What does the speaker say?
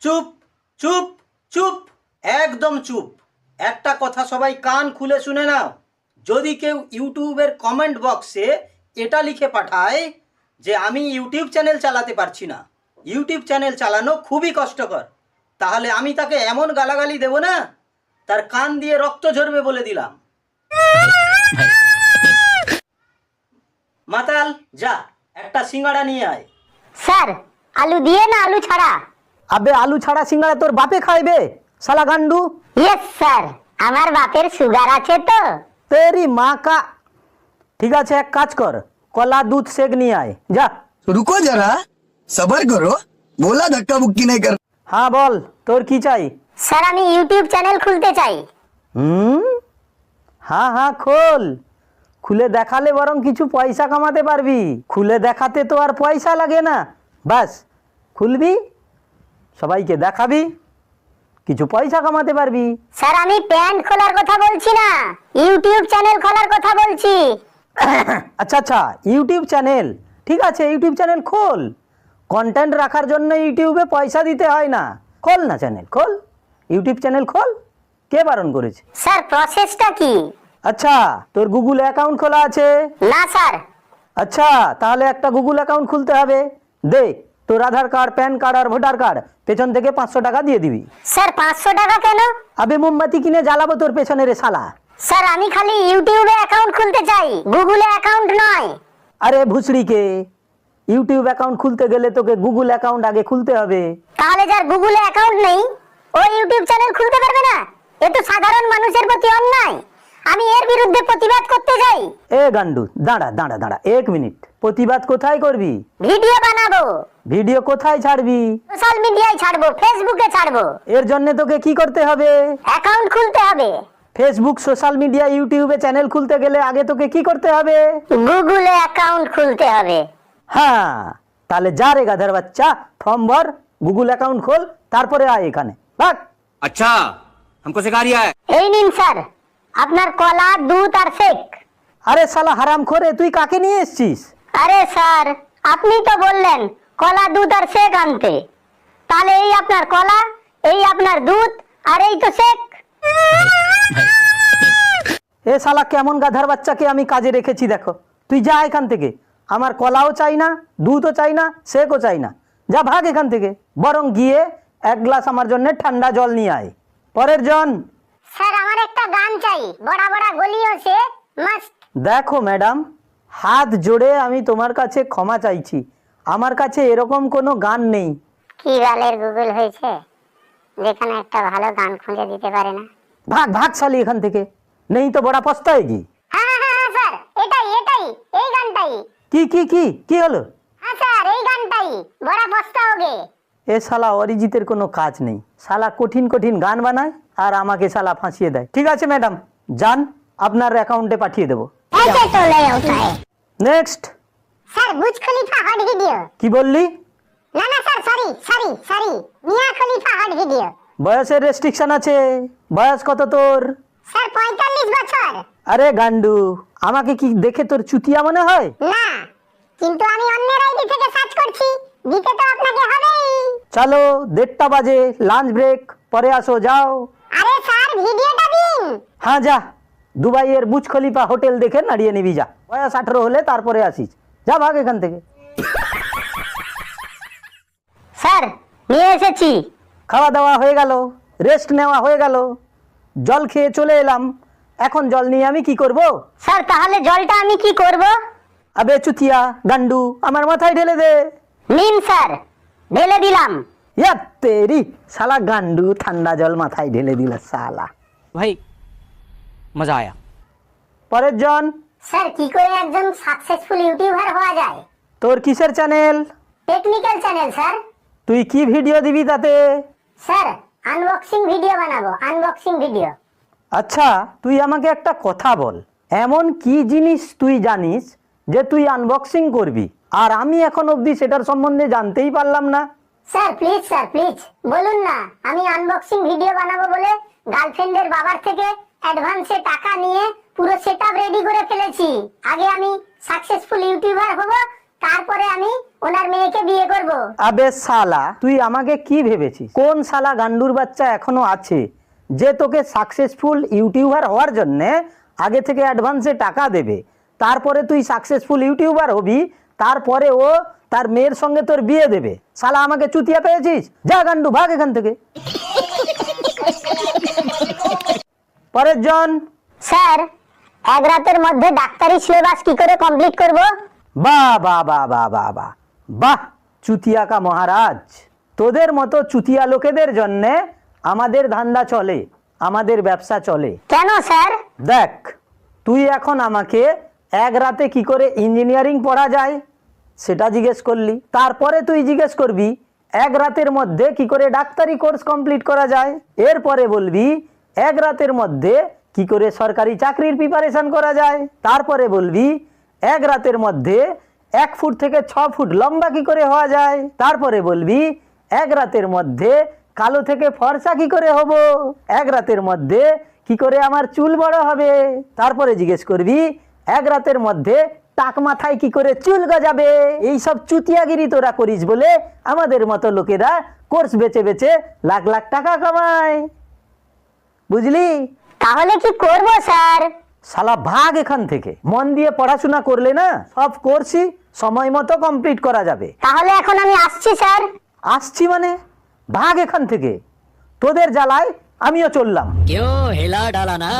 চুপ চুপ চুপ, একদম চুপ। একটা কথা সবাই কান খুলে শুনে নাও। যদি কেউ ইউটিউবের কমেন্ট বক্সে এটা লিখে পাঠায় যে আমি ইউটিউব চ্যানেল চালাতে পারছি না, ইউটিউব চ্যানেল চালানো খুবই কষ্টকর, তাহলে আমি তাকে এমন গালাগালি দেব না, তার কান দিয়ে রক্ত ঝরবে বলে দিলাম। মাতাল, যা একটা সিঙ্গাড়া নিয়ে আয়। স্যার, আলু দিয়ে না আলু ছাড়া? আবে আলু ছাড়া সিঙ্গাড়া তোর বাপে খাইবে শালা গান্ডু। ইয়েস স্যার, আমার বাপের সুগার আছে তো। তেরি মা কা। ঠিক আছে, এক কাজ কর, কলা দুধ শেক নিয়ে আয় যা। रुको जरा, सबर करो, बोला धक्का मुक्की नहीं कर। হ্যাঁ বল, তোর কি চাই? স্যার, আমি ইউটিউব চ্যানেল খুলতে চাই। হ্যাঁ হ্যাঁ খোল, খুলে দেখালে বরং কিছু পয়সা কামাতে পারবি। খুলে দেখাতে তো আর পয়সা লাগে না, বাস খুলবি, সবাইকে দেখাবি, কিছু পয়সা কামাতে পারবি। স্যার, আমি প্যান্ট খোলার কথা বলছি না, ইউটিউব চ্যানেল খোলার কথা বলছি। আচ্ছা আচ্ছা, ইউটিউব চ্যানেল, ঠিক আছে ইউটিউব চ্যানেল খোল। কন্টেন্ট রাখার জন্য ইউটিউবে পয়সা দিতে হয় না, খোল না চ্যানেল, খোল ইউটিউব চ্যানেল খোল। কে বারণ করেছে? স্যার, প্রসেসটা কি? আচ্ছা, তোর গুগল অ্যাকাউন্ট খোলা আছে? না স্যার। আচ্ছা, তাহলে একটা গুগল অ্যাকাউন্ট খুলতে হবে। দে তোর আধার কার্ড, প্যান কার্ড আর ভোটার কার্ড, পেছন থেকে 500 টাকা দিয়ে দিবি। স্যার, 500 টাকা কেন? আবে মোমবাতি কিনে জ্বালাবো তোর পেছনে রে শালা। স্যার, আমি খালি ইউটিউবে অ্যাকাউন্ট খুলতে চাই, গুগলে অ্যাকাউন্ট নয়। আরে ভুসড়িকে, ইউটিউব অ্যাকাউন্ট খুলতে গেলে তোকে গুগল অ্যাকাউন্ট আগে খুলতে হবে। তাহলে যার গুগলে অ্যাকাউন্ট নেই ও ইউটিউব চ্যানেল খুলতে পারবে না? এ তো সাধারণ মানুষের প্রতি অন্যায়, আমি এর বিরুদ্ধে প্রতিবাদ করতে চাই। এ গান্ডু, দাঁড়া দাঁড়া দাঁড়া 1 মিনিট। প্রতিবাদ কোথায় করবি? ভিডিও বানাবো। ভিডিও কোথায় ছাড়বি? সোশ্যাল মিডিয়ায় ছাড়বো, ফেসবুকে ছাড়বো। এর জন্য তোকে কি করতে হবে? অ্যাকাউন্ট খুলতে হবে। ফেসবুক, সোশ্যাল মিডিয়া, ইউটিউবে চ্যানেল খুলতে গেলে আগে তোকে কি করতে হবে? গুগলে অ্যাকাউন্ট খুলতে হবে। হ্যাঁ, তাহলে যা রে গাধার বাচ্চা, ফর্ম ভর, গুগল অ্যাকাউন্ট খোল, তারপরে আয় এখানে, ভাগ। अच्छा हमको सिखा रिया है। এই নিন স্যার, আপনার কলা, দুধ আর শেক। আরে শালা হারাম খোরে, তুই কাকে নিয়ে এসছিস? আরে স্যার, আপনি তো বললেন কলা, দুধ আর শেক আনতে, তাহলে এই আপনার কলা, এই আপনার দুধ আর এই তো শেক। এ শালা কেমন গাধার বাচ্চাকে আমি কাজে রেখেছি দেখো। তুই যা এখান থেকে, আমার কলাও চাই না, দুধও চাই না, শেকও চাই না, যা ভাগ এখান থেকে। বরং গিয়ে 1 গ্লাস আমার জন্য ঠান্ডা জল নিয়ে আয়। পরের জন। স্যার, আমার একটা গান চাই, বড়া বড়া গলিও সে মস্ত। দেখো ম্যাডাম, হাত জোড়ে আমি তোমার কাছে ক্ষমা চাইছি, আমার কাছে এরকম কোনো গান নেই। কি গালের গুগল হয়েছে যেখানে একটা ভালো গান খুঁজে দিতে পারে না? ভাগ ভাগ শালি এখান থেকে, নেই তো বড়া পস্তায়গি। হ্যাঁ হ্যাঁ হ্যাঁ স্যার, এটাই এটাই, এই গানটাই। কি কি কি কি হলো? হ্যাঁ স্যার, এই গানটাই, বড়া পস্তাওগে। এ শালা অরিজিতের কোনো কাজ নেই, শালা কঠিন কঠিন গান বানায় আর আমাকে শালা ফাঁসিয়ে দেয়। ঠিক আছে ম্যাডাম, যান, আপনার অ্যাকাউন্টে পাঠিয়ে দেবো। ऐसे तो नहीं होता है। Next. Sir, Burj Khalifa hot video. কি বললি? না না স্যার, সরি সরি সরি, মিয়া খলিফা হট ভিডিও। বয়সের রেস্ট্রিকশন আছে। বয়স কত তোর? স্যার, 45 বছর। আরে গান্ডু, আমাকে কি দেখে তোর চুতিয়া মনে হয়? না, কিন্তু আমি অন্যের আইডি থেকে সার্চ করছি, দিতে তো আপনাকে হবেই। চলো, 1:30 বাজে, লাঞ্চ ব্রেক, পরে আসো, যাও। আরে স্যার, ভিডিওটা দিন। হ্যাঁ যা, দুবাইয়ের বুর্জ খলিফা হোটেল দেখে নাড়িয়ে নিবি যা। বয়স 18 হলে তারপরে আসিস, যা ভাগ এখান থেকে। স্যার, নিয়ে এসেছি। খাওয়া দাওয়া হয়ে গেল, রেস্ট নেওয়া হয়ে গেল, জল খেয়ে চলে এলাম, এখন জল নিয়ে আমি কি করব? স্যার, তাহলে জলটা আমি কি করব? আবে চুতিয়া গান্ডু, আমার মাথায় ঢেলে দে। নিন স্যার, ঢেলে দিলাম। ইয়া তেরি শালা গান্ডু, ঠান্ডা জল মাথায় ঢেলে দিল শালা। भाई मजा आया। পরের জন। স্যার, কি করে একজন সাকসেসফুল ইউটিউবার হওয়া যায়? তোর কিসের চ্যানেল? Technical channel sir. তুই কি ভিডিও দিবি তাতে? স্যার, আনবক্সিং ভিডিও বানাবো, আনবক্সিং ভিডিও। আচ্ছা, তুই আমাকে একটা কথা বল, এমন কি জিনিস তুই জানিস যে তুই আনবক্সিং করবি আর আমি এখন অবধি সেটার সম্বন্ধে জানতেই পারলাম না? স্যার প্লিজ বলুন না। আমি আনবক্সিং ভিডিও বানাবো বলে গার্লফ্রেন্ডের বাবার থেকে অ্যাডভান্সে টাকা নিয়ে পুরো সেটআপ রেডি করে ফেলেছি। আগে আমি সাকসেসফুল ইউটিউবার হব, তারপরে আমি ওনার মেয়েকে বিয়ে করব। আবে শালা, তুই আমাকে কি ভেবেছিস? কোন শালা গান্ডুর বাচ্চা এখনো আছে যে তোকে সাকসেসফুল ইউটিউবার হওয়ার জন্য আগে থেকে অ্যাডভান্সে টাকা দেবে, তারপরে তুই সাকসেসফুল ইউটিউবার হবি, তারপরে ও তার মেয়ের সঙ্গে তোর বিয়ে দেবে? শালা আমাকে চুতিয়া পেয়েছিস? যা গান্ডু, ভাগ এখান থেকে। পরের জন। স্যার, এক রাতের মধ্যে ডাক্তারি সিলেবাস কি করে কমপ্লিট করব? বাহ বাহ বাহ বাহ বাহ বাহ বাহ, চুতিয়া কা মহারাজ। তোদের মতো চুতিয়া লোকেদের জন্যে আমাদের ধান্দা চলে, আমাদের ব্যবসা চলে। কেন স্যার? দেখ, তুই এখন আমাকে এক রাতে কি করে ইঞ্জিনিয়ারিং পড়া যায় সেটা জিজ্ঞেস করলি, তারপরে তুই জিজ্ঞেস করবি এক রাতের মধ্যে কি করে ডাক্তারি কোর্স কমপ্লিট করা যায়, এরপরে বলবি এক রাতের মধ্যে কি করে সরকারি চাকরির প্রিপারেশন করা যায়, তারপরে বলবি এক রাতের মধ্যে 1 ফুট থেকে 6 ফুট লম্বা কি করে হওয়া যায়, তারপরে বলবি এক রাতের মধ্যে কালো থেকে ফর্সা কি করে হব, এক রাতের মধ্যে কি করে আমার চুল বড় হবে, তারপরে জিজ্ঞেস করবি এক রাতের মধ্যে টাক মাথায় কি করে চুল গজাবে। এই সব চুতিয়াগিরি তোরা করিস বলে আমাদের মতো লোকেরা কোর্স বেচে বেচে লাখ লাখ টাকা কামায়, বুঝলি? তাহলে কি করব স্যার? শালা ভাগ এখান থেকে। মন দিয়ে পড়াশোনা করলে না সব কোর্সই সময় মতো কমপ্লিট করা যাবে। তাহলে এখন আমি আসছি স্যার। আসছি মানে? ভাগ এখান থেকে, তোদের জ্বালায় আমিও চললাম। क्यों हिला डाला ना?